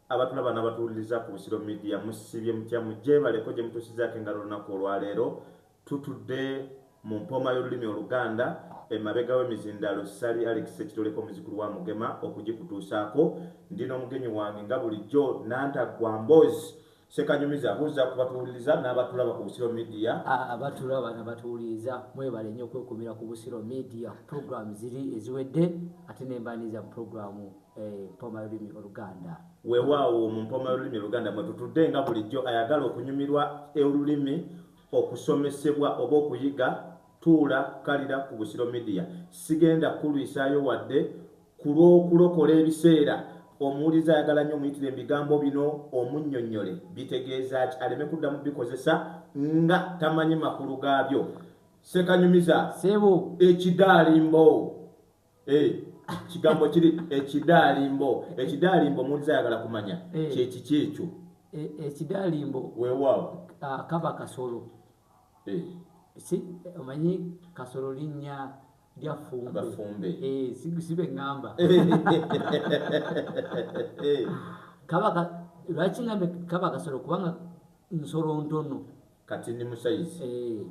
abatulaba n'abatuwuliriza ku Busiro Media musibye mutya mujje baleko gye mutuusizaako engalo olunaku olwaleero tutudde mu mpoma y'olulimi Oluganda emabega w'emizindalo Sali Alex Ekitoleko muzikulu wa Mugema okugikutuusaako ndina omugenyi wange nga bulijjo Nantagwa Mbozi Sekanyumiza abuuza ku batuwuliriza n'abatulaba ku Busiro Media. Abatulaba n'abatuwuliriza mwebale nnyo okwekumira ku Busiro Media program ziri eziwedde ate n'embaniza mu programu mpoma y'olulimi Oluganda. Weewaawo mu mpoma y'olulimi Oluganda mwe tutudde nga bulijjo ayagala okunyumirwa olulimi okusomesebwa oba okuyiga tuula kalira ku Busiro Media. Sigenda kulwisaayo wadde ku lw'okulokola ebiseera omuwuliza ayagala nnyo omuyitire ebigambo bino omunnyonnyole bitegeeza ki aleme kuddamu bikozesa nga tamanyi makulu gaabyo. Sekanyumiza Sebo ekidaalimbo kigambo kiri ekidaalimbo omuwuliza ayagala kumanya kyekiki ekyo. Ekidaalimbo weewaawo kaba kasolo omanyi kasolo linnya lya Fumbe sibe ngamba lwaki ngambe kaba kasolo kubanga nsolo ntono kati ndi musayizi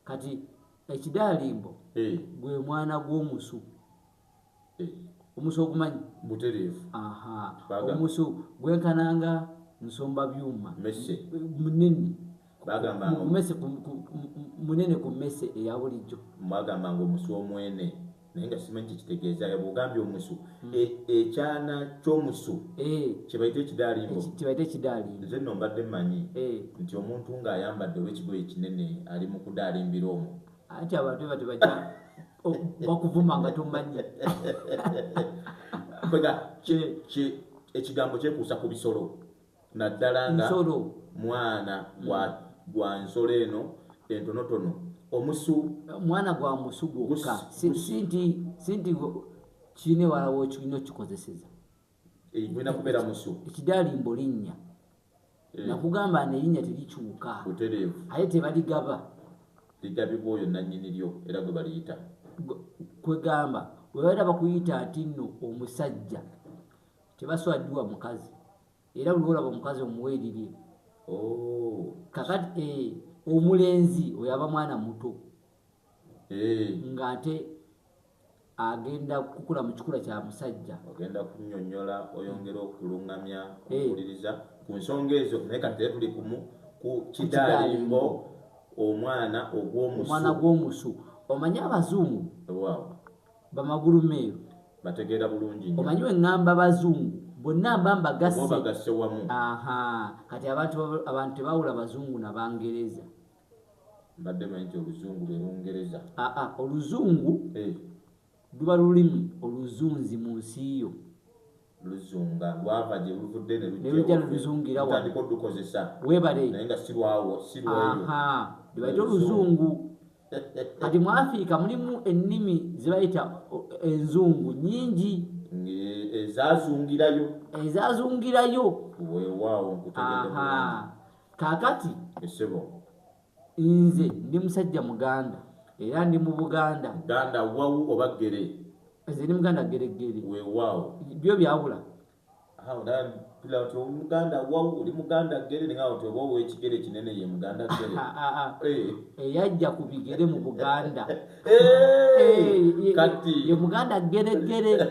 kati ekidaalimbo gwe mwana gw'omusu omusu ogumanyi butereevu omusu gwenkananga nsomba byuma munene munene ku mmese eya bulijjo mwagamba nga omusu omwene naye nga simanyi kikitegeeza bw'ogambye omusu ekyana ky'omusu kyebayita ekidaalimbo nze nno mbadde mmanyi nti omuntu ng'ayambadde olw'ekigoye kinene ali mu kudaalimbira omwo anti abantu bati bajja bakuvuma nga tomanyi ekigambo kyekuusa ku bisolo naddala nga mwana gwa nsolo eno entonotono omusu mwana gwa musu gwokka sinti kiine walawo kirina okikozeseza gwina kubeera musu. Ekidaalimbo linnya nakugamba nerinnya terikyuka butereevu aye tebaligaba ligabibwa oyo nannyini lyo era gwe baliyita kwegamba webaera bakuyita ati nno omusajja tebaswaddiwa mukazi era buli olaba omukazi omuweerirye kakati omulenzi oyo aba mwana muto ng'ate agenda kukula mu kikula kya musajja ogenda kunnyonnyola oyongera okulungamya okuwuliriza ku nsonga ezo naye kati tuli ku kidaalimbo omwana gw'omusu omanyi abazungu bamagulu meeru bategeera bulungi nnyo omanyi weŋŋamba abazungu bonna mba mbagasse wamu kati abantu tebawula bazungu n'Abangereza mbadde manyi nti oluzungu lwe Lungereza oluzungu luba lulimi oluzunzi mu nsi yo luzunga lwava gye luvudde ne lujja luluzungira watandika odukozesa webale naye nga sirwawo libayita oluzungu kati mu Afrika mulimu ennimi zebayita enzungu nyingi ezazungirayo weewaawo nkutegedde kaakati nze ndi musajja Muganda era ndi mu Buganda wawu oba ggere nze ndi Muganda geregere weewaawo byo byawula pila nti Omuganda wawu oli Muganda ggere ninga nti oba ow'ekigere kinene ye Muganda ggere eyajja ku bigere mu Buganda ye Muganda geregere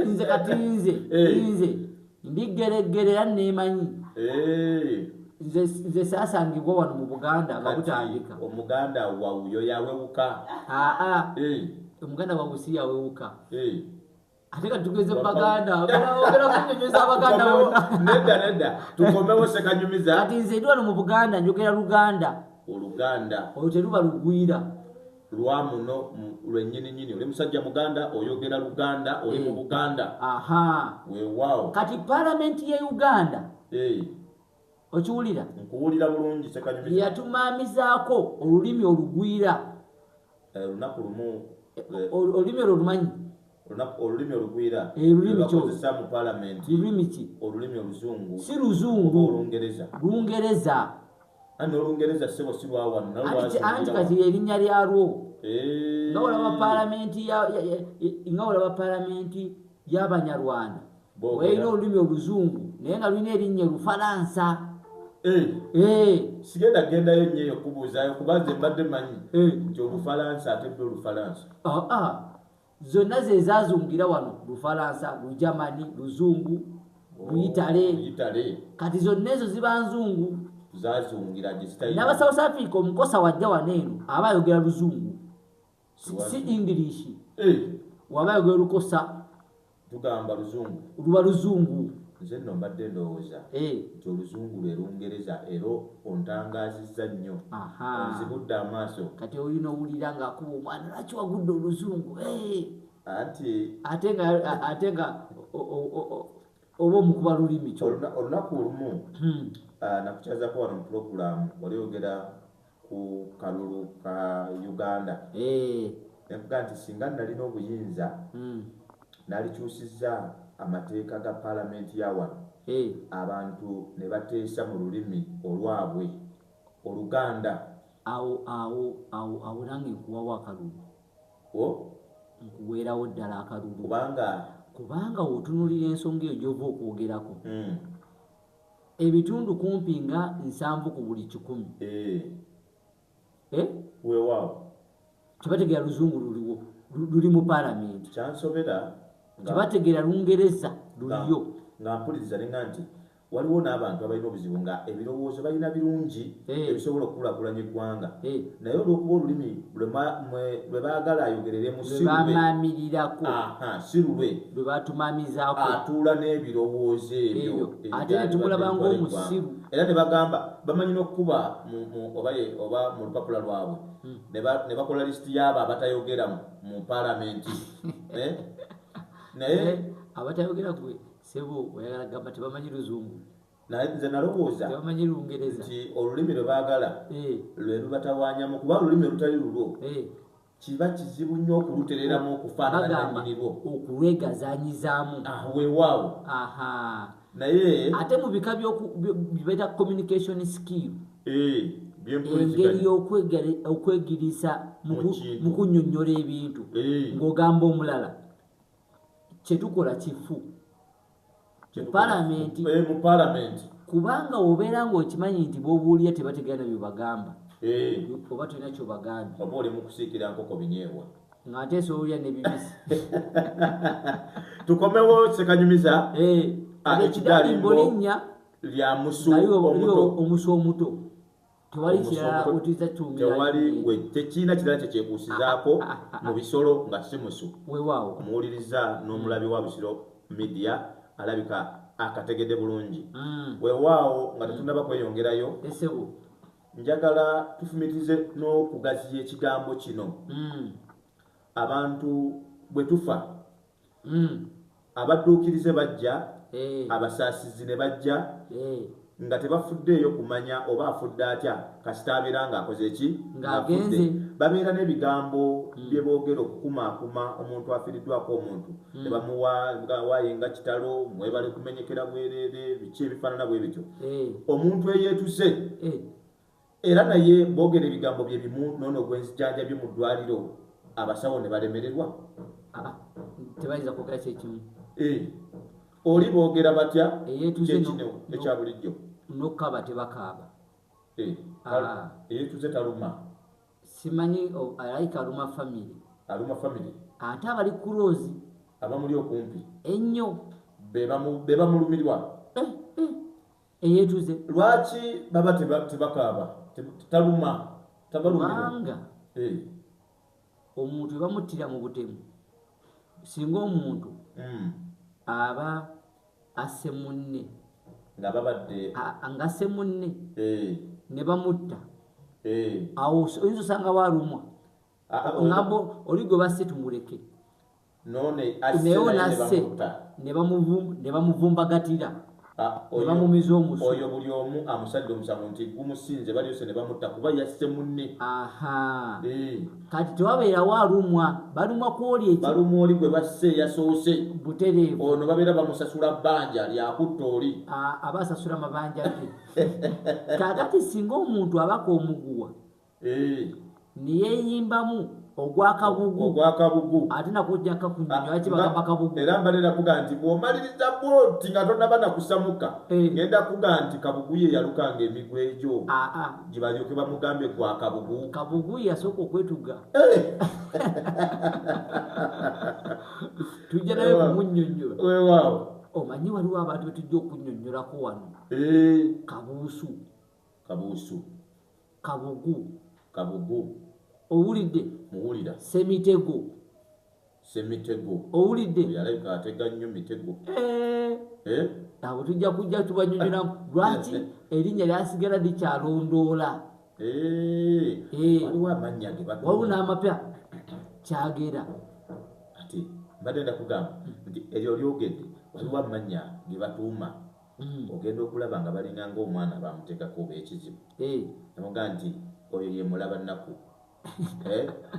nze kati nze ndi geregere era neemanyi nze saasangibwa wano mu Buganda bakutandika Omuganda wawu yo yawewuka Omuganda wawu si yawewuka ate kati tugeze mu Baganda ogera kunyonyeza Abaganda bonna nedda tukomewo Sekanyumiza kati nze ndi wano mu Buganda njogera Luganda Oluganda olwo teruba lugwira lwa muno lwennyininyini oli musajja Muganda oyogera Luganda oli mu Buganda weewaawo kati palamenti ye Uganda okiwulira nkuwulira bulungi Sekanyumiza yatumaamizaako olulimi olugwira olunaku lumu olulimi olwo lumanyi olulimi olugwira bakozesa mu palamenti lulimi ki olulimi oluzungu si luzungu Lungereza n'Olungereza sebo si lwawano anti kati erinnya lyalwo nga olaba palamenti y'Abanyarwanda weina olulimi oluzungu naye nga lulina erinnya Lufalansa. Sigenda gendayo nnyo eyo kubuuzaayo kuba nze mbadde manyi nti Olufalansa ate bbe Olufalansa. Zonna ze zaazungira wano Lufalansa, Lujamani, Luzungu, Luyitale. Kati zonna ezo ziba nzungu. Zaazungira n'aba South Africa omukosa wajja wano eno aba ayogera Luzungu si English. Waba ayogera Lukosa tugamba Luzungu luba Luzungu. Nze nno mbadde ndowooza nti Oluzungu lwe Lungereza era ontangaazizza nnyo. Onzibudde amaaso. Kati olina owulira ng'akuba omwana lwaki wagudde Oluzungu ate nga oba omukuba lulimi kyo. Olunaku olumu nakukyazako wano mu pulogulaamu wali oyogera ku kalulu ka Uganda. Nekuga nti singa nalina obuyinza nalikyusizza amateeka ga paalamenti ya wano abantu ne bateesa mu lulimi olwabwe Oluganda. Awo nange nkuwawo akalulu nkuweerawo ddala akalulu kubanga otunulira ensonga eyo gy'ova okwogerako ebitundu kumpi nga 7 ku buli 100 weewaawo tebategeera Luzungu luliwo luli mu paalamenti. Kyansobera tebategeera Lungereza luliyo. Nga mpuliriza nenga nti waliwo n'abantu abalina obuzibu nga ebirowoozo balina birungi ebisobola okukulaakulanya eggwanga naye olw'okuba olulimi lwe baagala ayogereremu bamamirirako si lulwe lwe batumamizaako atuula n'ebirowoozo ebyo ate ne tumulaba ng'omusiru era ne bagamba bamanyi n'okukuba oba mu lupapula lwabwe ne bakola lisiti y'abo abatayogera mu paalamenti naye abatayogera gwe sebo oyagala gamba tebamanyi Luzungu. Naye nze nalowooza tebamanyi Lungereza nti olulimi lwe baagala lwe lubatawaanyamu kuba olulimi olutali lulwo kiba kizibu nnyo okulutereramu okufaanana nannyinirwo okulwegazanyizaamu weewaawo. Naye ate mu bika byeta communication skill byempuliziganya engeri okwegirisa mu kunnyonnyola ebintu ng'ogamba omulala kyetukola kifu mu paalamenti kubanga obeera ng'okimanyi nti b'obuulira tebategeera bye bagamba oba tulina kyobagambye oba oli mu kusiikira nkoko binyeebwa nga ate esobolya n'ebibisi. Tukomewo Ssekanyumiza. Ekidalimbo linnya lya musu omuto tewali kirala otuliza tumira tekiina kirala kyekyekuusizaako mu bisolo nga si musu. Weewaawo omuwuliriza n'omulabi wa Busiro Media alabika akategedde bulungi. Weewaawo nga tetunaba kweyongerayo njagala tufumitize n'okugaziya ekigambo kino. Abantu bwe tufa abadduukirize bajja abasaasizi ne bajja nga tebafuddeeyo kumanya oba afudde atya kasita abeera ng'akoze eki ng'afudde. Babeera n'ebigambo bye boogera okukumaakuma omuntu afiiriddwako omuntu ne bamuwa waayenga kitalo mwebale kumenyekera bwereere biki ebifaanana bwe bityo. Omuntu eyeetuze era naye boogera ebigambo bye bimu noono gw'enzijanja mu ddwaliro abasawo ne balemererwa. Tebayinza kwogera kyekimu. Oli boogera batya kyekino ekya bulijjo n'okkaaba tebakaaba. Eyeetuze taluma. Simanyi alayika aluma family. Ate abali kuloozi abamuli okumpi ennyo be bamulumirwa. Eyeetuze lwaki baba tebakaaba taluma kubanga omuntu we bamuttira mu butemu singa omuntu aba asse munne nga babadde asse munne ne bamutta awo oyinza osanga walumwa ngamba oli gwe basse tumuleke naye onasse ne bamuvumbagatira ne bamumiza omusu. Oyo buli omu amusalira omusango nti gumusinze balyose ne bamutta kuba yasse munne. Kati tewabeerawo alumwa balumwa kwoli balumwa oli gwe basse yasoose butereevu. Ono babeera bamusasula bbanja lyakutta oli aba asasula mabanja ge. Kakati singa omuntu abaka omuguwa ne yeeyimbamu ogwakabugu ate nakujjaka kunyonyo lwaki bagamba kabugu era mbalera kuga nti bw'omaliriza bwoti nga tonnaba nakusamuka ngenda kuga nti kabugu ye yalukanga emigwa egyo gye balyoke bamugambye gwa kabugu. Kabugu yasooka okwetuga tujja naye kumunnyonnyola. Weewaawo omanyi waliwo abantu betujja okunnyonnyolako wano. Kabuusu kabugu owulidde muwulira semitego owulidde yalabika atega nnyo mitego. abo tujja kujja tubanyonyolamu lwaki erinnya lyasigala likyalondoola. waliwo amannya ge waliwo n'amapya kyagera ati mbadde ndakugamba nti eryo lyogedde waliwo amannya ge batuuma ogenda okulaba nga balinganga omwana bamuteekako oba ekizibu namuga nti oyo ye mulaba nnaku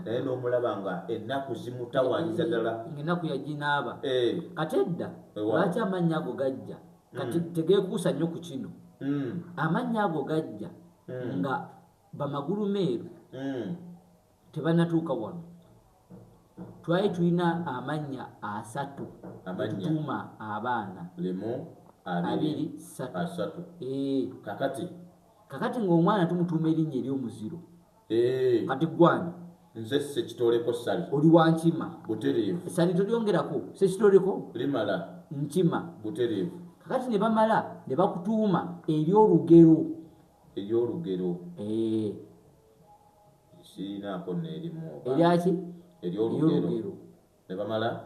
naye n'omulaba nga ennaku zimutawaanyiza ddala ng'ennaku yaginaaba. Kati edda lwaki amannya ago gajja kati tegeekuusa nnyo ku kino. Amannya ago gajja nga bamagulu meeru tebannatuuka wano. Twali tulina amannya 3 tutuuma abaana 2 3. kakati ng'omwana tumutuuma erinnya ery'omuziro. Kati gwani nze Sekitoleko Sali oli wa Nkima butereevu. Sali tolyongerako Sekitoleko limala Nkima butereevu. Kakati ne bamala ne bakutuuma ery'olugero. Sirinaako n'erimu eryaki ery'olugero ne bamala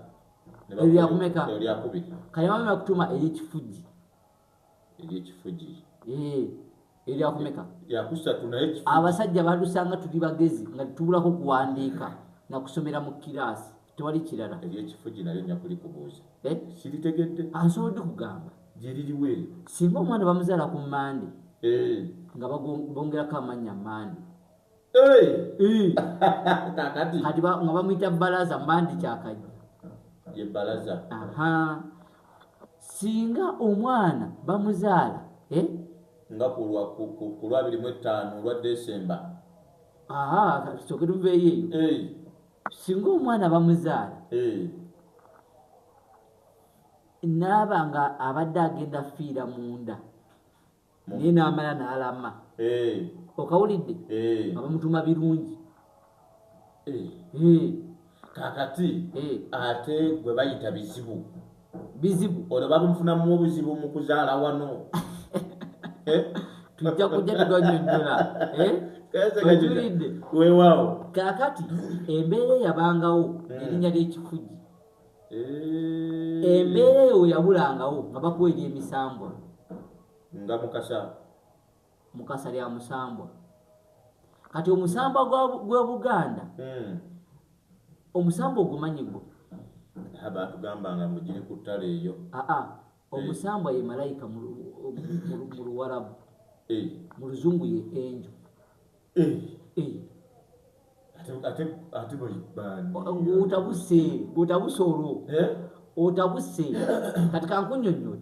eryakumeka eryakubiri kale bamala bakutuuma ery'ekifugi. Eryakumeka yakusatu naye kifugi. Abasajja batusanga tuli bagezi nga tubulako kuwandiika na kusomera mu kiraasi tewali kirala. Ery'ekifugi nalyo nja kulikubuuza siritegedde ansobodde kugamba gye liriwo eryo. Singa omwana bamuzaala ku Mmande nga bongerako amannya Mmande kakati kati nga bamuyita Balaza Mmande kyakajja ye Balaza. Singa omwana bamuzaala nga ku lwa 25 olwa Desemba. Tusooke tuveeyo eyo. Singa omwana bamuzaala naaba nga abadde agenda fiira munda naye n'amala n'alama okawulidde nga bamutuuma birungi. Kakati ate gwe bayita bizibu olwo bamufunamu obuzibu mu kuzaala wano. Tujja kujja tudonyonnyola otulidde. Weewaawo kakati embeera eyabangawo erinnya ly'ekifugi embeera eyo yabulangawo nga bakuwa ery'emisambwa nga mukasa lya musambwa. Kati omusambwa gw'Obuganda omusambwa ogumanyi gwe batugambanga mugire ku ttale eyo. Omusambwa ye malayika mu Luwarabu mu Luzungu ye enjo. ate ng'otabuse olwo otabuse. Kati kankunnyonnyole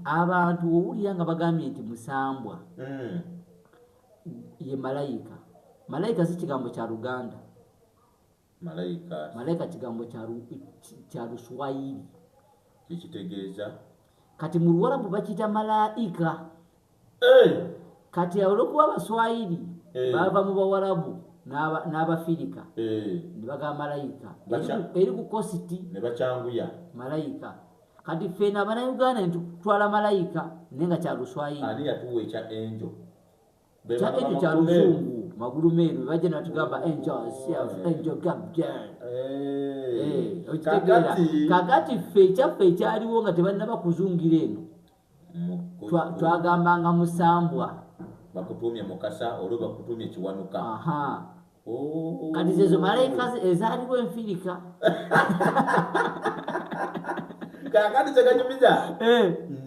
abantu owulira nga bagambye nti musambwa ye malayika. Malayika si kigambo kya Luganda. Malayika kigambo kya Luswayiri. Kitegeeza kati mu Luwarabu bakiyita malaika. Kati olwokuba Abaswayiri bava mu Bawarabu n'Abafirika ne bagamba malayika eri ku kositi ne bacyanguya malayika. Kati ffe n'Abannayuganda ne tutwala malayika naye nga kya Luswayiri. Ani yatuwa ekya enjo? Kya enjo kya Luzungu magulu meeru bajja natugamba angels angel Gabriel. Okitegeera kakati ffe ekyaffe ekyaliwo nga tebannaba kuzungira eno twagambanga musambwa bakutumye mukasa olwo bakutumye kiwanuka. Kati zezo malayika ezaaliwo enfirika. Kakati kyekanyumiza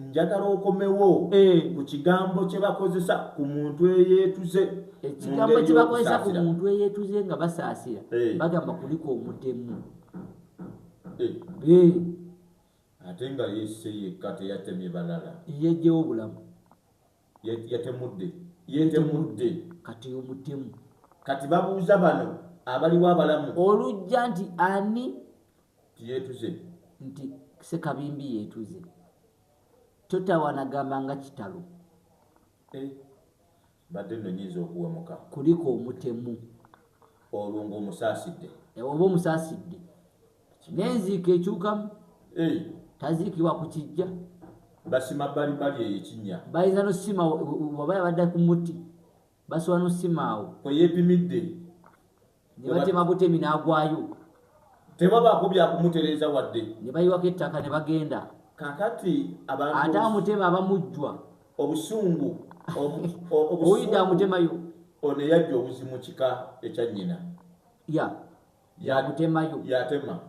njagala okomewo ku kigambo kye bakozesa ku muntu eyeetuze. Ekigambo kye bakozesa ku muntu eyeetuze nga basaasira bagamba kuliko omutemu. Ate nga yeese yekka teyatemye balala yeggyewo obulamu yetemudde kati omutemu. Kati babuuza bano abaliwo abalamu olujja nti ani yetuze nti Ssekabimbi yetuze totawanagamba nga kitalo badde nno nyinza okuwemuka kuliko omutemu olwo ng'omusaasidde oba omusaasidde n'enziika ekyukamu taziikibwa ku kijja basima bbalibbali eyo ekinnya bayinza nosima waba yabadde ku muti basobola nosima awo kwe yeepimidde ne batema butemi n'agwayo tebabaako byakumutereeza wadde ne bayiwako ettaka ne bagenda kakati ate amutema abamujjwa obusungu owulidde amutemayo ono yajja obuzimu kika ekya nnyina yamutemayo yatema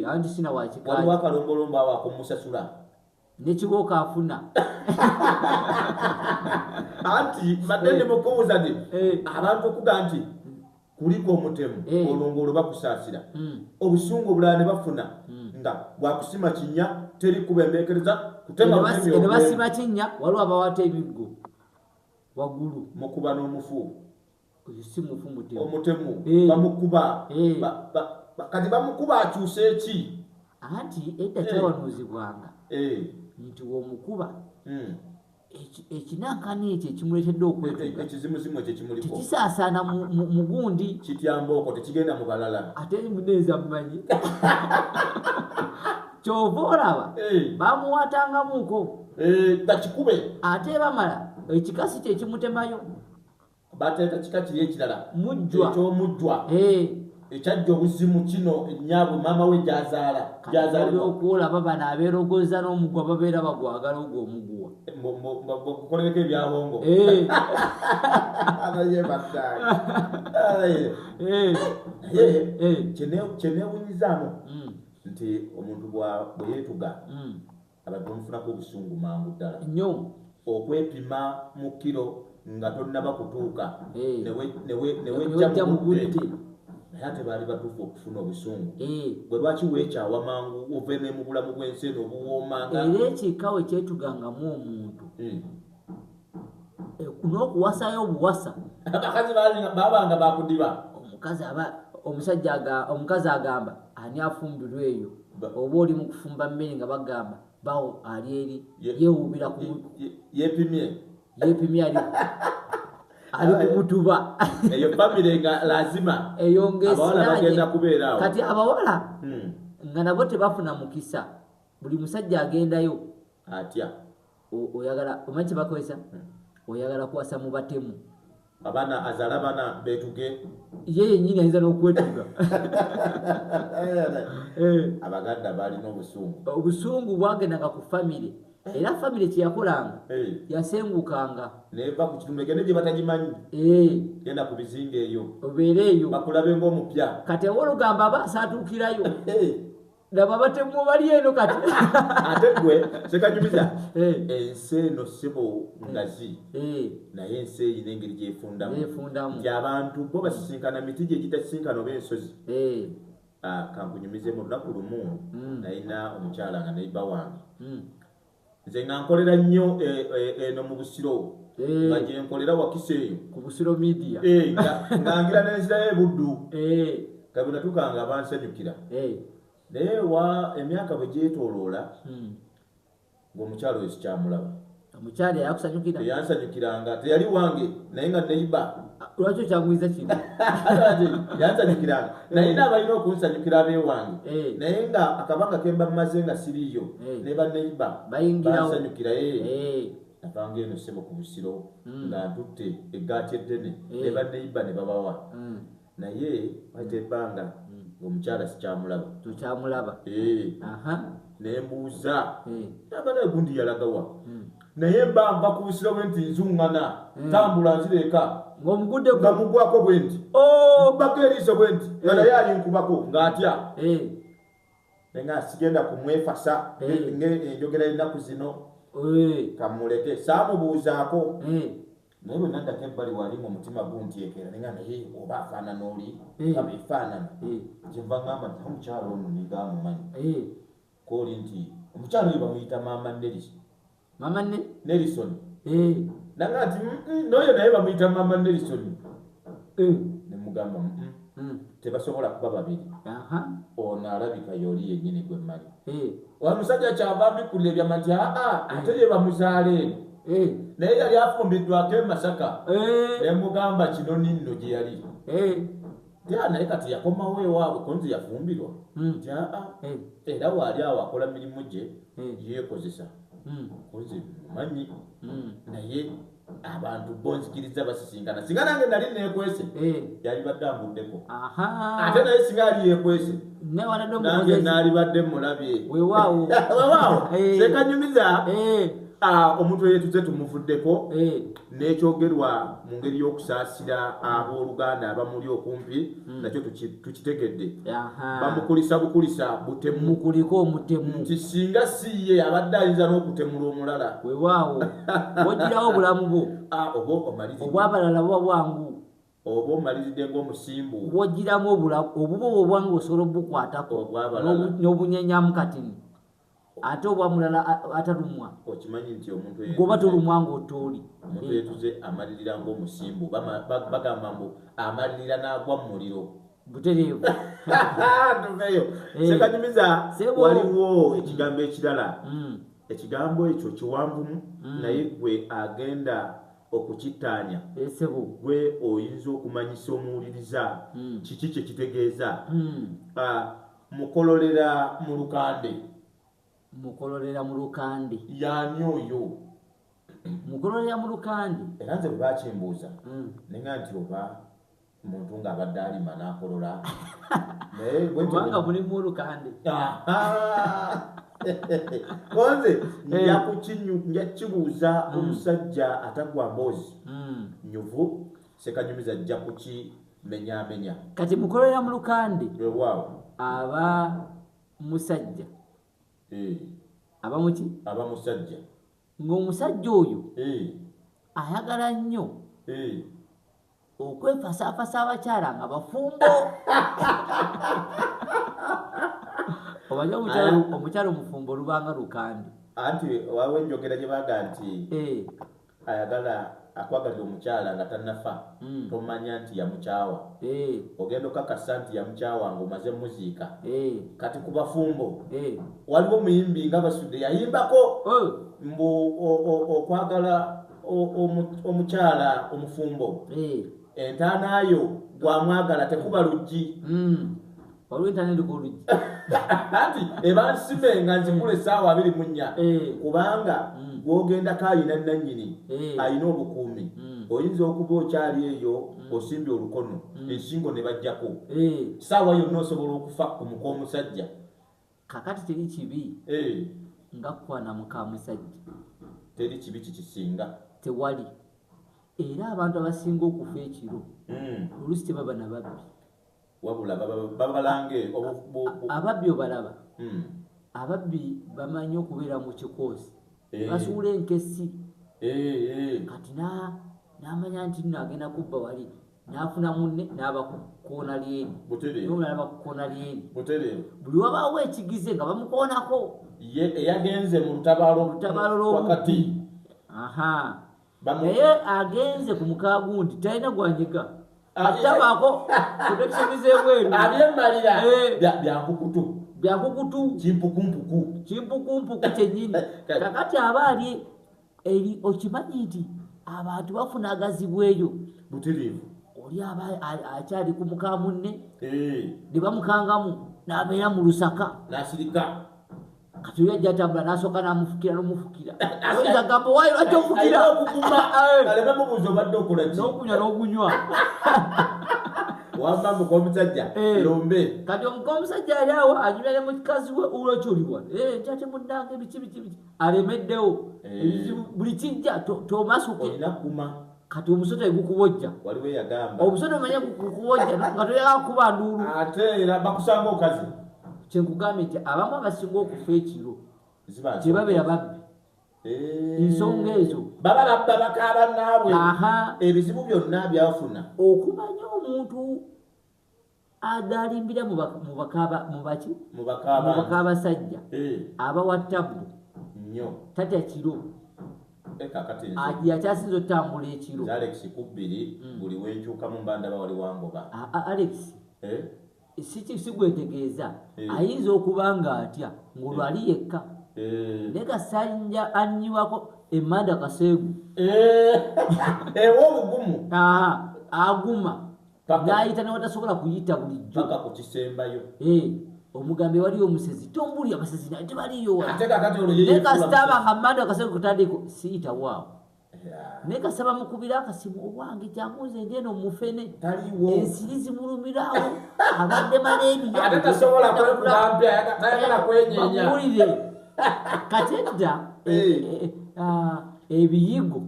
anti sina wakika waliwo akalombolombo awo akomusasula nekibooko afuna anti badde mukubuuza nti abantu okuga nti kuliko omutemu olwongolo bakusaasira obusungu obulala ne bafuna nga bwakusima kinnya teri kubembekereza kutema ne basima kinnya waliwo abawata ebiggo waggulu mukuba n'omufu si mufu omutemu bamukuba kati bamukuba akyuse eki anti edda kyawanuuzibwanga nti womukuba ekinankani ekyo ekimuletedde okwetuga ekizimuzimu ekyo kimuliko tekisaasaana mu gundi kityamba okwo tekigenda mu balala ate muneza mumanyi kyova olaba bamuwatangamuko bakikube ate bamala ekikasi kye kimutemayo bateeka kika kiri ekirala mujjwa ekyomujjwa ekyajja obuzimu kino ennyabwe maama we gyazaalibwa okwolaba bano abeerogoza n'omugwa babeera bagwagala ogwo omuguwa kukolereko ebyabongo kyeneewunyizaamu nti omuntu bwe yeetuga abantu bamufunako obusungu mangu ddala nnyo okwepima mu kiro nga tonnaba kutuuka newejja mu budde naye ate baali batuufu okufuna obusungu bwe lwaki weekyawa mangu ove ne mu bulamu bw'ensi eno obuwoomanga era ekikawe kyetugangamu omuntu n'okuwasayo obuwasa abakazi babanga bakudiba omukazi agamba ani afumbirwa eyo oba oli mu kufumba mmere nga bagamba bawo ali eri yeewuubira yeepimye ali kumutuba eyo famire nga lazima eyo abawala bagenda kubeera awo kati abawala nga nabo tebafuna mukisa buli musajja agendayo atya oyagala omanyi kyebakozesa oyagala kuwasa mu batemu abaana azaala abaana beetuge ye yennyini ayinza n'okwetuga abaganda balina obusungu bwagendanga ku famire era famire kyeyakolanga yasengukanga neva ku kitundu egende gye batagimanyi genda ku bizinga eyo obeere eyo bakulabe ng'omupya kati owolugamba abasaatuukirayo nabo abatemu bali eno kati ate gwe sekanyumiza ensi eno sibo ngazi naye ensi eyina engeri gyefundamu nti abantu bo basisinkana miti gye gitasisinkana oba ensozi kankunyumizemu olunaku lumu nayina omukyala nga neiba wange nze nga nkolera nnyo eno mu Busiro nga gyenkolera Wakiso eyo ku Busiro media nga ngira n'enzirayo ebuddu nga bwe natuukanga bansanyukira naye emyaka bwe gyetooloola ng'omukyalo oyo sikyamulaba omukyala yakusanyukira teyansanyukiranga teyali wange naye nga neiba lwaki okyagwiza kino yansanyukiranga naye naabalina okunsanyukira abeewange naye nga akabanga kemba mmaze nga siriiyo ne baneiba bansanyukira navanga eno ssebo ku Busiro nga ntutte eggaati eddene ne baneiba ne babawa naye wayita ebbanga omukyala sikyamulaba tokyamulaba nembuuza abana gundi yalagawa naye mba ku Busiro bwe nti nzuŋŋana tambula nzireka ng'omugudde nga mugwako bwe nti bako eriiso bwe nti nga naye alinkubako ng'atya nga sigenda kumwefasa enjogera ennaku zino kamuleke saamubuuzaako naye bwe naddako ebbali walinga omutima guntyekera nenga naye oba afaanana oli nga beefaanana kyenva ngamba nti omukyalo ono nigamumanyi kooli nti omukyalo oyo bamuyita maama Nelson nanga nti n'oyo naye bamuyita maama Nelson nemugamba tebasobola kuba babiri. Ono alabika yoli yennyini gwe mmanyi. Omusajja kyava mbikkulira ebyama nti ate ye bamuzaale eno. Naye yali afumbiddwako e Masaka. Ne mugamba kino ninno gye yali. Naye kati yakomawo ewaabwe konzi yafumbirwa. Nti era waali awo akola mirimu gye yeekozesa. Konzi mumanyi. Naye abantu bonzikiriza basisinkana. Singa nange nali neekwese yali badde ambuddeko. Ate naye singa ali yeekwese nange naalibadde mulabye. Weewaawo. Sekanyumiza omuntu eyetuze tumuvuddeko n'ekyogerwa mu ngeri y'okusaasira abooluganda abamuli okumpi nakyo tukitegedde. Bamukulisa bukulisa butemu. Mukuliko omutemu. Nti singa si ye abadde ayinza n'okutemula omulala. Weewaawo. Wogirawo obulamu bwo. Oba omaliridde. Obw'abalala buba bwangu. Oba omaliridde ng'omusimbu. Wogiramu obuba obwangu osobola obukwatako. N'obunyenyamu katini. Ate obwamulala atalumwa. Okimanyi nti omuntu goba tolumwa ng'otooli. Omuntu yetuze amalirira ng'omusimbu. Bagamba mbu amalirira n'agwa mu muliro. Butereevu. Tuveyo. Sekanyumiza waliwo ekigambo ekirala. Ekigambo ekyo kiwanvumu naye gwe agenda okukittaanya. Gwe oyinza okumanyisa omuwuliriza kiki kye kitegeeza. Mukololera mu lukande. Mukololera mu lukande. Y'ani oyo? Mukololera mu lukande. Era nze bwe bakimbuuza nenga nti oba muntu ng'abadde alima n'akolola. Kubanga mulimu olukande. Konze nja kukibuuza omusajja atagwa mboozi nyuvu. Sekanyumiza ajja kukimenyaamenya. Kati mukololera mu lukande. Weewaawo. Aba musajja. Aba muki? Aba musajja. Ng'omusajja oyo ayagala nnyo okwefasaafasa abakyala nga bafumbo. Obaja omukyala omufumbo lubanga lukande. Anti wawe enjogera gye baga nti ayagala akwagalira omukyala nga tannafa tomanya nti yamukyawa. Ogenda okakasa nti yamukyawa ng'omaze muziika. Kati ku bafumbo waliwo omuyimbi nga Basudde yayimbako mbu okwagala omukyala omufumbo entaanaayo gwamwagala tekuba luggi. Waliwo entaana eriko oluggi. Anti eba nsime nga nzikula essaawa 24 kubanga gw'ogendako ayina nannyini ayina obukuumi. Oyinza okuba okyali eyo osimbye olukono ensingo ne bajjako ssaawa yonna osobola okufa ku muka omusajja. Kakati teri kibi nga kukwana muka musajja. Teri kibi kikisinga. Tewali. Era abantu abasinga okufa ekiro oluusi tebaba na babbi. Wabula babalange ababbi obalaba. Ababbi bamanyi okubeera mu kikoosi. Basuula enkesi. Kati n'amanya nti nno agenda kubba wali n'afuna munne n'abakukoona lyeri. N'omulala bakukoona lyeri. Buli wabaawo ekigize nga bamukoonako. Eyagenze mu lutabaalo wakati. Naye agenze ku muka gundi talina gwanyiga. Atabaako kutekisemiza ebweru. Abyemmalira byankukutu. Byankukutu. Kimpukumpuku kyennyini. Kakati aba ali eri okimanyi nti abantu bafuna agazibu eyo. Butereevu. Oli aba akyali ku muka munne ne bamukangamu n'abeera mu lusaka. N'asirika. Kati yajja atambula n'asooka n'amufukira n'omufukira. Oyinza gamba waayo lwaki ofukira? Alema mubuuza obadde okola ki? N'okunywa n'okunywa. Wamba muka omusajja lombe. Kati omuka omusajja ali awo anyumya ne mukazi we olwaki oli wano. Nkyate munnange biki. Alemeddewo. Ebizibu buli kijja tomasuke. Olina kuma. Kati omusota egukubojja. Waliwo eyagamba. Omusota omanya gukubojja nga toyagala kuba nduulu. Ate era bakusanga okazi. Kyenkugambye nti abamu abasinga okufa ekiro gye babeera babbi. Ensonga ezo baba bakaaba naabwe. Ebizibu byonna byafuna. Okumanya omuntu adalimbira mu bakaabasajja abawa ttabu nnyo tatya kiro. Yakyasinza otambula ekiro. Alex Kubiri buli wenkyuka mu mbanda bawali wangoba. Alex sigwetegeeza ayinza okuba nga atya ng'olwali yekka ne Kasanja annyiwako Emmanda Kaseegu obugumu aguma n'ayita newatasobola kuyita bulijjo paka ku kisembayo omugambe waliyo omusezi tombuli abasezi naye tebaliyo ne kasitaba nga Emmanda Kaseegu kutandiko siyitawaawo ne kasaba mukubira akasimu owange kyanguze ndeno mufene ensiri zimulumirawo abadde maleeriya ate tasobola kwekulampya kwenyeenya bamulire kati edda ebiyigo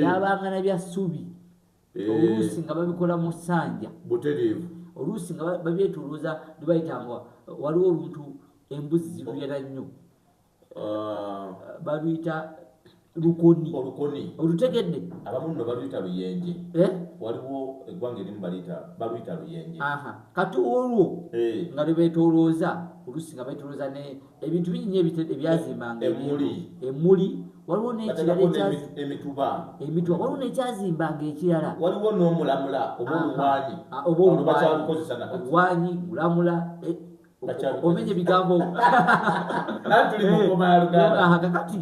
byabangana bya ssubi oluusi nga babikola mu ssanja butereevu oluusi nga babyetolooza lubayitanga waliwo oluntu embuzi ziruyera nnyo baluyita lukoni olutegedde abamu nno baluyita luyenje waliwo eggwanga erimu baluyita luyenje kati olwo nga lwebeetolooza oluusi nga beetolooza ebintu binyi ebyazimbanga emmuli waliwo n'ekirala emituba waliwo n'ekyazimbanga ekirala waliwo n'omulamula oba obuwanyi mulamula omenye ebigambo kakati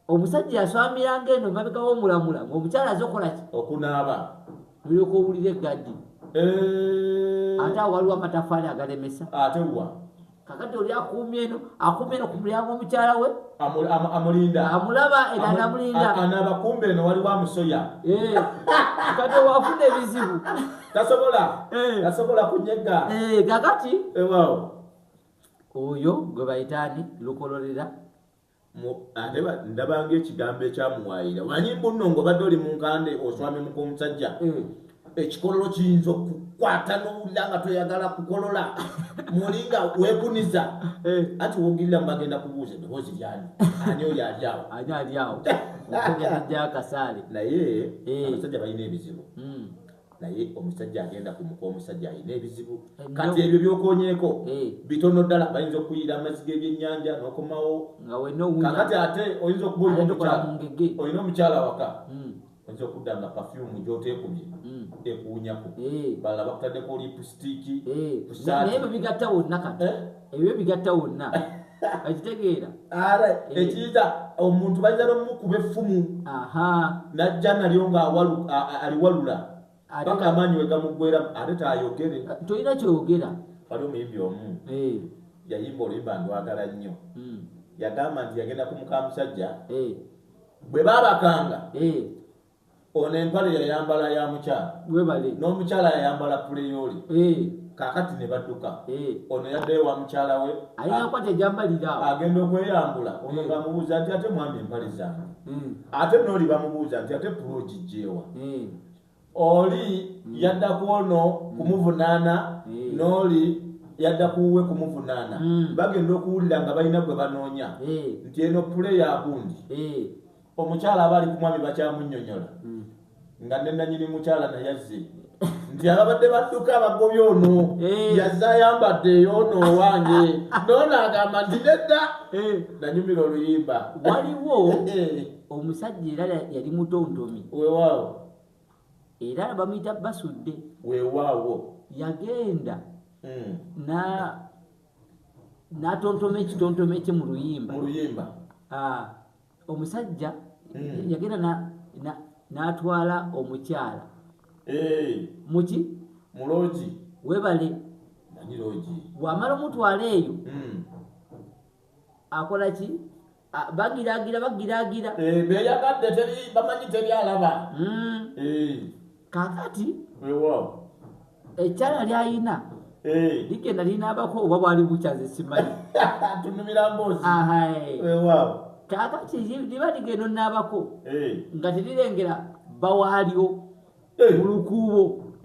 omusajja yaswamiranga eno mabega w'omulamula ng'omukyala azokolaki okunaaba olyoka owulira eggaddi ate awo waliwo amatafaali agalemesa ate wa kakati oli akuumye eno ku mulyango omukyala we amulinda amulaba era namulinda anaaba kumbe eno waliwo amusoya kati wafuna ebizibu tasobola kunyega kakati ewaawo oyo gwe bayitaani lukololera ate ndabanga ekigambo ekyamuwaayira wanyi bunno ng'obadde oli mu nkande oswamimuka omusajja ekikololo kiyinza okukwata n'owulira nga toyagala kukolola mulinga weekuniza ati wogirira mbagenda kubuuza eddoboozi lyani ani oyo ali awo okogerajja akasaale naye abasajja balina ebizibu naye omusajja agenda kumuka omusajja alina ebizibu kati ebyo byokonyeeko bitono ddala bayinza okuyira amazzi g'ebyennyanja n'okomawo kakati ate oyinza okuba olina omukyala waka oyinza okudda nga pafyumu gy'oteekubye ekuunyako balala bakutaddeko lipusitiiki naye ebyo bigatta wonna kati ebyo bigatta wonna akitegeera ekiyita omuntu bayinza n'omukuba effumu najja nalyo nga aliwalula paka amaanyi wegamuggweramu ate taayogere tolina kyoyogera wali omuyimbi omu yayimba oluyimba ndwagala nnyo yagamba nti yagenda kumuka musajja bwe baabakanga ono empale yayambala ya mukyala n'omukyala yayambala puleyooli kakati ne badduka ono yaddeyo wa mukyala we agenda okweyambula ono bamubuuza nti ate mwami empale zange ate nooli bamubuuza nti ate pulo gijjeewa oli yadda kuono kumuvunaana n'oli yadda kuwe kumuvunaana bagenda okuwulira nga balina gwe banoonya nti eno pule yagundi omukyala aba ali ku mwami bakyamunnyonnyola nga nenanyini mukyala nayazze nti ababadde badduka abagobye ono yazze ayambadde eyoono owange noono agamba nti nedda nanyumira oluyimba waliwo omusajja era yali mutontomi weewaawo era bamuyita basudde weewaawo yagenda n'atontoma ekitontome kye mu luyimba omusajja yagenda n'atwala omukyala muki muloogi webale bw'amala omutwala eyo akola ki bagiraagira beyagadde bamanyi teri alaba kakati ekyala lyayina ligenda linaabako oba bwali bukyaze simanyi tunumira mboozi kakati liba ligenda onaabako nga terirengera bawaalyo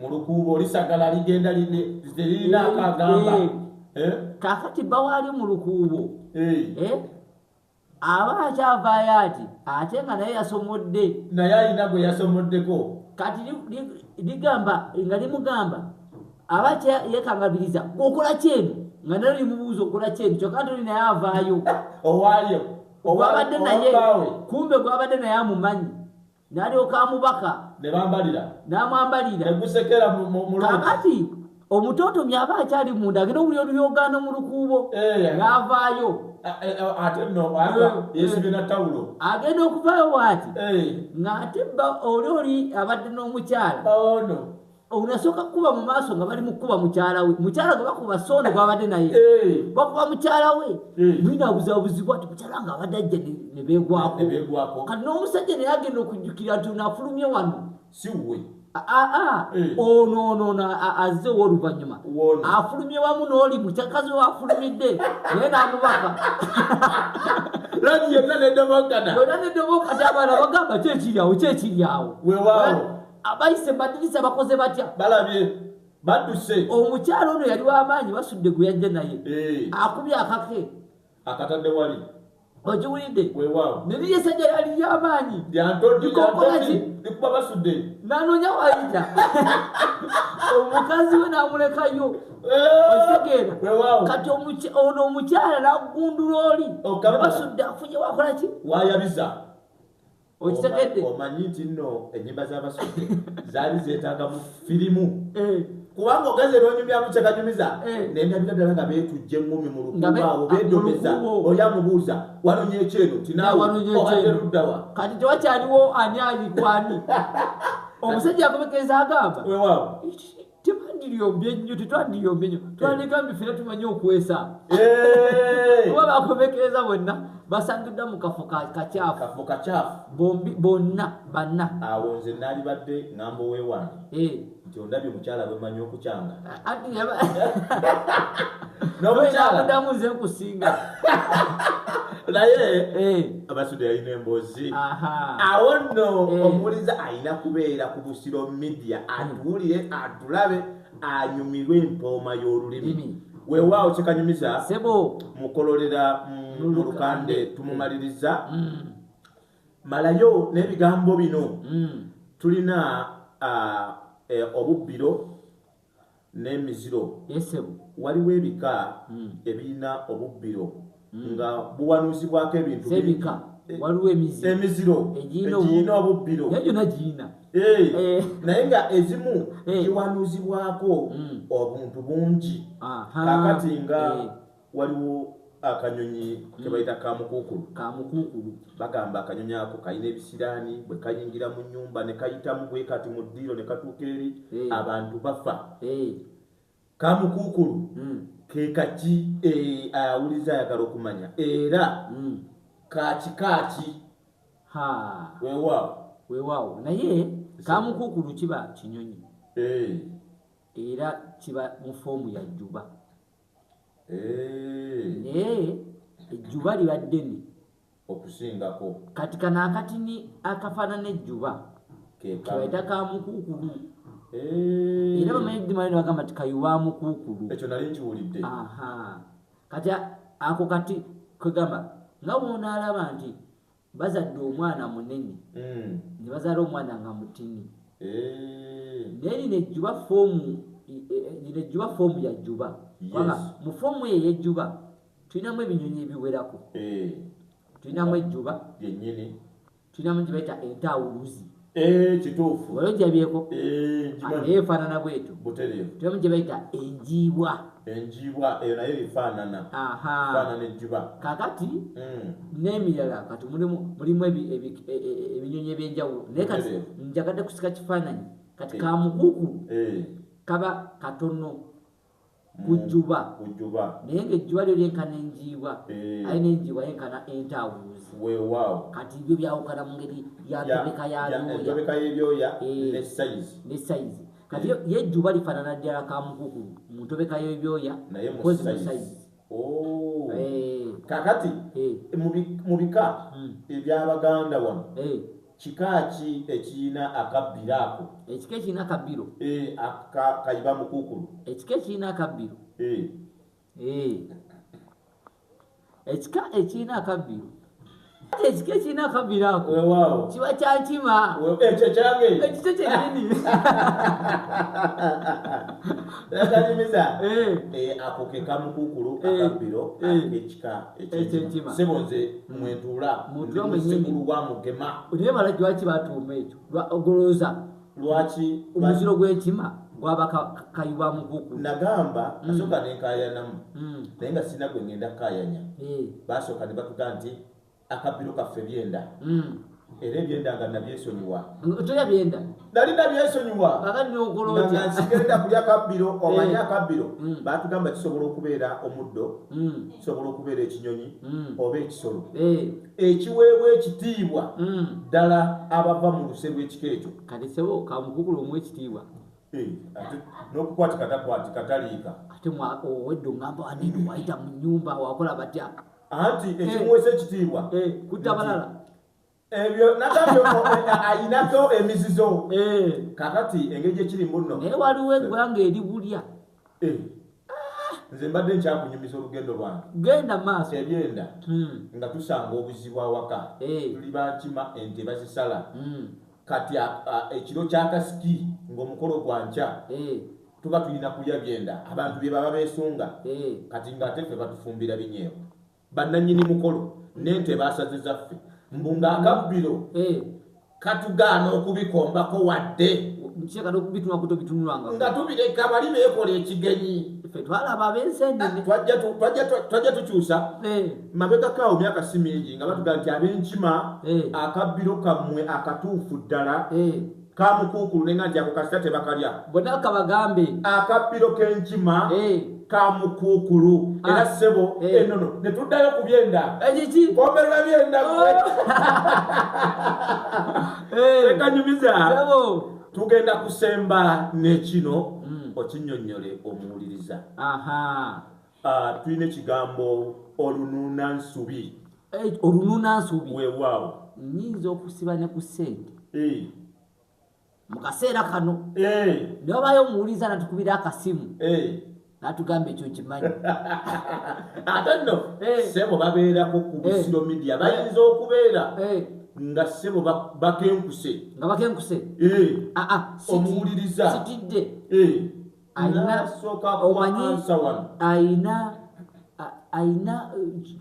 mu lukuubo lisagala ligenda teririna akagamba kakati bawaalyo mu lukuubo aba akyavaayo ate nga naye yasomodde naye alina gwe yasomoddeko kati ligamba nga limugamba aba yekangabiriza okola kyeno nga nalo limubuuza okola kyeno kyokka ntoli naye avaayo owaalyo gwabadde naye kumbe gwabadde naye amumanyi n'alyoka amubaka ne bambalira n'amwambalira negusekera kakati omutoto myaba akyali munda agenda obuli oluyogano mu lukuubo ng'avaayo ate no yesibye na tawulo agenda okuvaayo bw'ati ng'ate oli abadde n'omukyala onasooka kukuba mu maaso nga bali mu kukuba mukyala we mukyala gwe bakuba soono gwabadde naye bakuba mukyala we binabuzabuzibwa ti mukyala nga abadde ajja ne beegwako kati n'omusajja naye agenda okujjukira nti naafulumye wano siwe ono azze ow'oluvannyuma afulumye wamu n'oli mukyakazi we afulumidde naye n'amubaka lagi yonna neddobokana abaana bagamba kyekiryawo abayise badirisa bakoze batya balabye badduse omukyala ono yali w'amaanyi basudde gwe yajja naye akubye akake akatadde wali okiwulidde weewaawo ne liri esajja lyali ly'amaanyi likuba basudde n'anoonya wayita omukazi we n'amulekayo okitegeera kati ono omukyala n'agundula oli ne basudde afunye wakola ki wayabiza okitegedde omanyi nti nno ennyimba z'abasudde zaali zeetaaga mu firimu kubanga ogaze n'onyumyamu kyekanyumiza nendabira ddala nga beetujja eŋŋumi mu lukuba awo beedomeza oli amubuuza wanonye ekyeno tinaawe obadde luddawa kati tewakyaliwo ani alikwani omusajja akomekereza agamba tebandiyombe nnyo tetwandiyombye nnyo twandika mbifire tumanye okwesa kuba bakomekereza bonna basangidda mu kafo kakyafu bonna banna awo nze naalibadde ŋŋambo weewange nti ondabye mukyala bwe manyi okukyanga n'omukyalamudamu nze nkusinga naye abasudde yalina emboozi awo nno omuwuliza alina kubeera ku Busiro Media atuwulire atulabe anyumirwe empooma y'olulimi weewaawo kyekanyumiza sebo mukololera mu Lukande tumumaliriza malayo n'ebigambo bino tulina obubbiro n'emiziro waliwo ebika ebirina obubbiro nga buwanuuzibwako ebintu waliwo emiziro egiyina obubbiro naye nga ezimu giwanuuzibwako obuntu bungi kakati nga waliwo akanyonyi kebayita kamukuukulu bagamba akanyonyi ako kalina ebisiraani bwe kayingira mu nnyumba ne kayitamu bwe kati mu ddiiro ne katuuka eri abantu bafa kamukuukulu ke kaki awuliza ayagala okumanya era kaaki weewaawo naye kamukuukulu kiba kinyonyi era kiba mu foomu ya jjuba naye ejjuba liba ddene okusingako kati kano akatini akafaanana ejjuba kebayita kamukuukulu era bamanyi dimaliro bagamba nti kayuba mukuukulu ekyo nali nkiwulidde kati ako kati kwegamba nga bw'onaalaba nti bazadde omwana munene ne bazaala omwana nga mutini naye lino ejjuba foomu ya jjuba mu foomu eyo ey'ejjuba tulinamu ebinyonyi ebiwerako tulinamu ejjuba yennyini tulinamu gyebayita entawuluzi kituufu wali ogyabyeko naye efaanana bwetu tulinamu gyebayita enjiibwa eyo naye efaanana ejjuba kakati n'emirala kati mulimu ebinyonyi ebyenjawulo naye kati njagadde kusika kifaananyi kati kamukuukulu kaba katono kujjuba naye ng'ejjuba lyo lyenkana enjiibwa aye n'enjiibwa yenkana entawuluzi kati ibyo byawukana mu ngeri yantobeka y'ebyoya ne sayizi kati yejjuba lifaanana ddala kamukuukulu mu ntobeka y'ebyoya kozi mu sayizi kakati mu bika ebyabaganda wano kika ki ekiyina akabbiro ako ekika ekiyina akabbiro kayiba mukuukulu ekika ekiyina akabbiro ekika ekiyina akabbiro ekika ekiyina akabbiro ako kiba kyankima ekyo kyange ekito kyennyini akanyumiza ako ke kamukuukulu akabbiro ekika ekyenkima sebo nze mwentuula musekulu wa mugema naye balaki lwaki batuuma ekyo ogolooza lwaki omuziro gw'enkima gwaba kayuba mukuku nagamba asooka nenkayanamu naye nga sina gwe ngenda kukayanya basooka ne batuga nti akabbiro kaffe byenda era ebyenda nga nabyesonyiwa toya byenda nali nabyesonyiwa nga nsigenda kulya akabbiro omanye akabbiro batugamba kisobola okubeera omuddo kisobola okubeera ekinyonyi oba ekisolo ekiweebwa ekitiibwa ddala abava mu luse lw'ekika ekyo kati sebo kamukukulu omu ekitiibwa n'okukwati katakwati kataliika ate owedde ongamba wanene wayita mu nnyumba wakola batya anti ekimuweesa ekitiibwa kutabalala ebyo nagambye ayinako emizizo kakati engeri gyekiri muno naye waliwo eggwanga eri bulya nze mbadde nkyakunyumiza olugendo lwange genda maaso ebyenda nga tusanga obuzibu awaka tuli bankima ente bazisala kati ekiro kyakasiki ng'omukolo gwa nkya tuba tulina kulya byenda abantu bye baba beesunga kati ng'ate ffe batufumbira binyeewo bannannyini mukolo n'ente baasazizza ffe mbunga akabbiro katugaana okubikombako wadde nga tubireka bali beekola ekigenyi twalaba ab'ensenene twajja tukyusa mabegakaawo myaka si mingi nga batugaa nti ab'enkima akabbiro kammwe akatuufu ddala kamukuukulu nenga nti ako kasita tebakalya bonna kabagambe akabbiro k'enkima kamukuukulu era ssebo enono ne tuddayo ku byenda komberwa byenda ekanyumiza tugenda kusemba nekino okinnyonnyole omuwuliriza tulina ekigambo olununansubi weewaawo nyinza okusiba ne ku ssente mu kaseera kano newabayo omuwuliriza natukubira akasimu natugamba ekyo kimanyi ate nno sebo babeerako ku busiro media bayinza okubeera nga sebo bakenkuse omuwuliriza sitidde ayina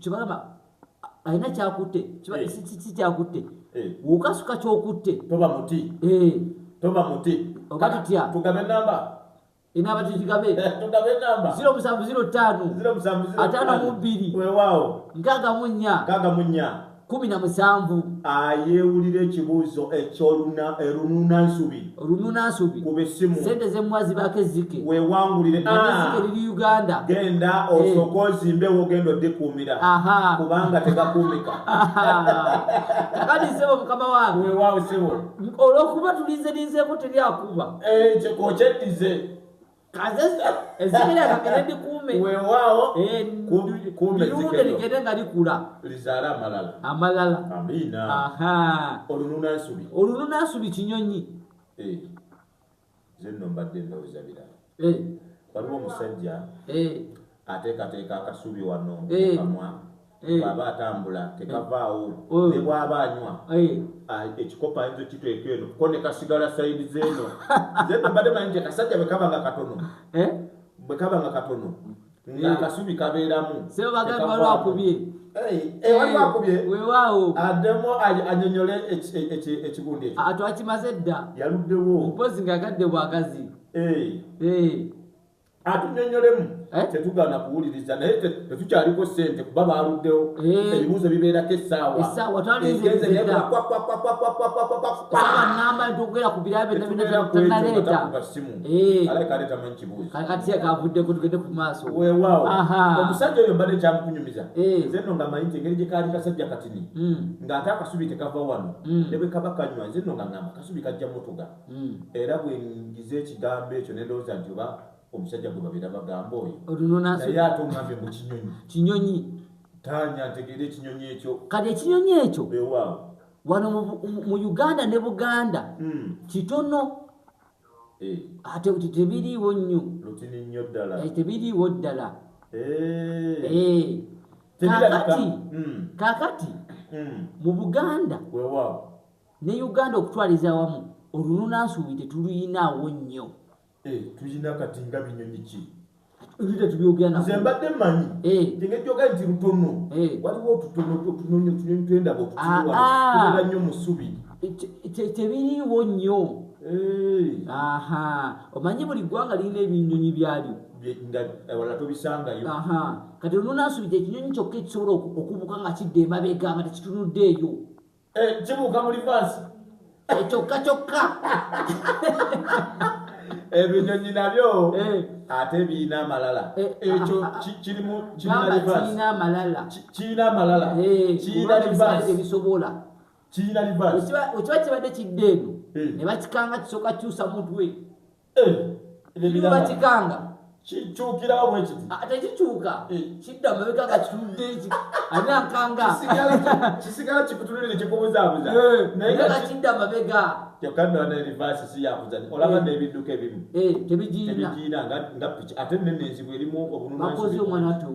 kibagamba ayina kyakutte si kyakutte wokasuka kyokutte toba muti oba tutya tugabe namba inaba tukigabe tugabe namba 0705 weewaawo 64 17 ayeewulira ekibuuzo ekyolununansubi ku bessimu sente zemwazi bakezike weewangulire ezike liri Uganda genda osooke ozimbe wogenda oddikuumira kubanga tegakuumika kakati sebo mukama wange weewaawo sebo olwokuba tulinzeeko teryakuba kokyeddize ezikirakakerendikuume weewaawo birunde ligende nga likula lizaale amalala amiina olununansubi kinyonyi ze nno mbadde ndowooza birala waliwo omusajja ateekateeka akasubi wano kamwa bw'aba atambula tekavaawo ne bw'aba anywa ekikopo ayinza okiteeka eno ko ne kasigala sayidi zeeno zeno mbadde manyi nti akasajja bwe kaba nga katono ng'akasubi kabeeramu waliwo akubye weewaawo addemu anyonyole ekigundi ekyo atwakimaze dda yaluddewo mpozi ng'agadde bwagazi atunyonyolemu tetugaana kuwuliriza naye tetukyaliko ssente kuba baaluddewo ebibuuzo bibeerako essaawa namba ntugera ku birabe tanaleeta alekaleeta manyi kibuuzo kati akavuddeko tugende ku maaso weewaawo omusajja oyo mbadde kyamukunyumiza nzenno nga manyi nti engeri gye kaali kasajja katini ng'ate akasubi tekava wano ne bwe kaba kanywa nzenno nga ngamba akasubi kajja mutuga era bwe ngize ekigambo ekyo nedowooza nti oba omusajja gwe babeera bagamba oyo naye ate omwambe mu kinyonyi tanya ntegeera ekinyonyi ekyo kati ekinyonyi ekyo weewaawo wano mu Uganda ne Buganda kitono ate tebiriiwo nnyo lutini nnyo ddala tebiriiwo ddala kakati mu Buganda weewaawo ne Uganda okutwaliza wamu olununansubi tetuluyinaawo nnyo tuyina kati nga binyonyi ki nze mbadde mmanyi ngejjoga nti lutono waliwo otunyonyi twendaba otutira nnyo mu ssubi tebiriiwo nnyo aha omanyi buli ggwanga lirina ebinyonyi byalyo wala tobisangayo. aha kati olunasubija ekinyonyi kyokka ekisobola okubuuka nga kidda emabega nga tekitunuddeeyo kibuuka mu livansi kyokka ebinyonyi nabyo ate biina amalala ekyo kirina amalala kirina livansi ebisobola kirina livansi wekiba kibadde kidda eno ne bakikanga kisooka kyusa mutwe bakikanga kikyukirawo bwe kiti tekikyuka kidda mabega nga kitunudde ani ankanga kisigala kikutulire kikubuzaabuza naye nga kidda mabega kyokka nona rivansi si yakuzani olaba n'ebidduka ebimu tebigiina nga piki ate nenenzibu erimu obunubakoze omwana ati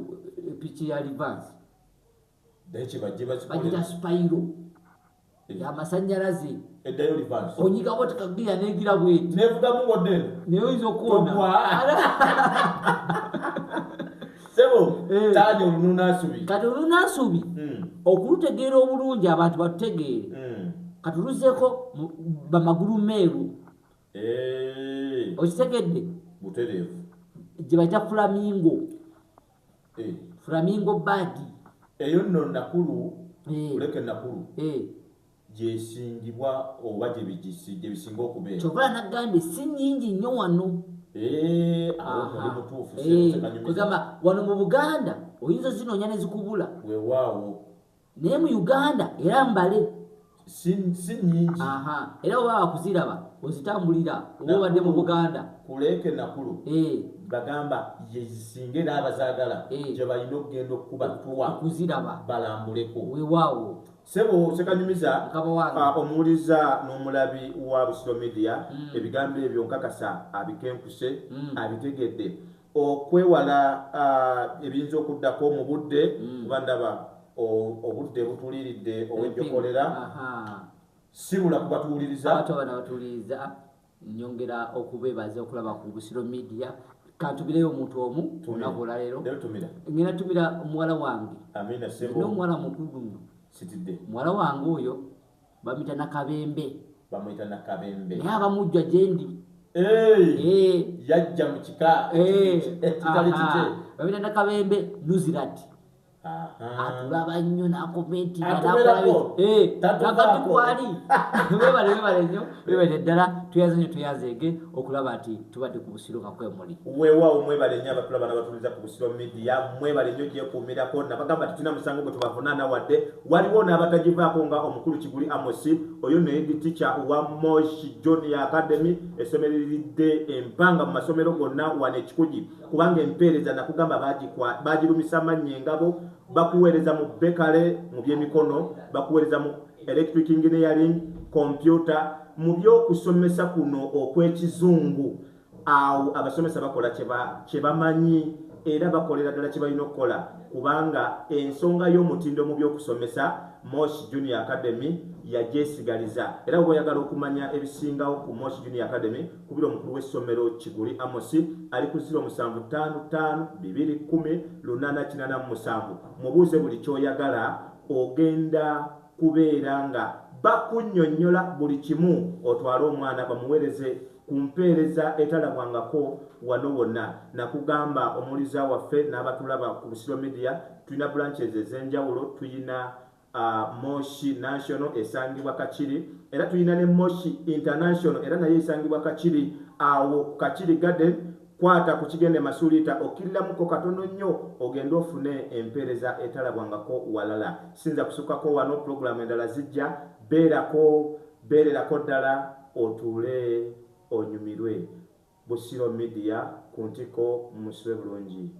piki ya rivansi bagita spayiro yamasanyalaze eddayo rivansi onyigawo tekagira negira bweti nevugamu ngoddeeno naye oyinza okuwona sebo tanya olununasubi kati olunasubi okulutegeera obulungi abantu batutegeere katuluzeeko bamagulu meeru okitegedde butereevu gye bayita flamingo badi eyo nno nakulu kuleka nakulu gyesingibwa oba gye bisinga okubeera kyova nagambye si nnyingi nnyo wano kugamba wano mu Buganda oyinza zinoonya ne zikubula weewaawo naye mu Uganda era mbale si nnyingi era oba wakuziraba ozitambulira oba obadde mu Buganda kuleke nakulu bagamba yezisinga era abazaagala gye balina okugenda okukubatwa kuziraba balambuleko weewaawo sebo sekanyumiza omuwuliza n'omulabi wa Busiro Media ebigambo ebyo nkakasa abikenkuse abitegedde okwewala ebiyinza okuddako mu budde kuba ndaba obudde butuliridde ow'ejjokolera sibula kubatuwuliriza nyongera okubeebaza okulaba ku Busiro Media kantumireyo omuntu omu olunaku olwaleero ngenda tumira muwala wange n'omuwala mukulu muwala wange oyo bamuyita Nakabembe naye abamujjwa gyendi yajja mu kika kitali kike bamuyita Nakabembe Nuzirati atulaba nnyo nakomenti nakatikwali webale nnyo webale ddala tuyazeege okulaba nti tubadde ku Busiro kakwemuli weewaawo mwebale nnyo abatulaba n'abatuliza ku Busiro Media mwebale nnyo gyekuumirako nabagamba tituna musango gwe tubavunaana wadde waliwo n'abatagivaako nga omukulu Kiguli Amosi oyo neyedi tica wa Moshi Junior Academy essomero liridde empanga mu masomero gonna wano Ekikugi kubanga empeereza nakugamba bagirumisa amannya engabo bakuweereza mu bekale mu byemikono bakuweereza mu electric engineering computer mu byokusomesa kuno okw'ekizungu awo abasomesa bakola kye bamanyi era bakolera ddala kye balina okukola kubanga ensonga y'omutindo mu byokusomesa Moshi Junior Academy yagyesigaliza era bwe oyagala okumanya ebisingawo ku Moshi Junior Academy kubira omukulu w'essomero Kiguli Amosi ali ku 0755210887 mubuuze buli kyoyagala ogenda kubeera nga bakunnyonnyola buli kimu otwale omwana bamuweereze ku mpeereza etalabwangako wano wonna nakugamba omuliza waffe n'abatulaba ku Busiro Media tulina branches ez'enjawulo tuyina Moshi National esangibwa Kachiri era tuyina ne Moshi International era naye esangibwa Kachiri awo Kachiri Garden kwata ku Kigende Masulita okirilamuko katono nnyo ogenda ofune empeereza etalabwangako walala sinza kusukako wano program endala zijja beererako ddala otuule onyumirwe Busiro Media ku ntiko musibe bulungi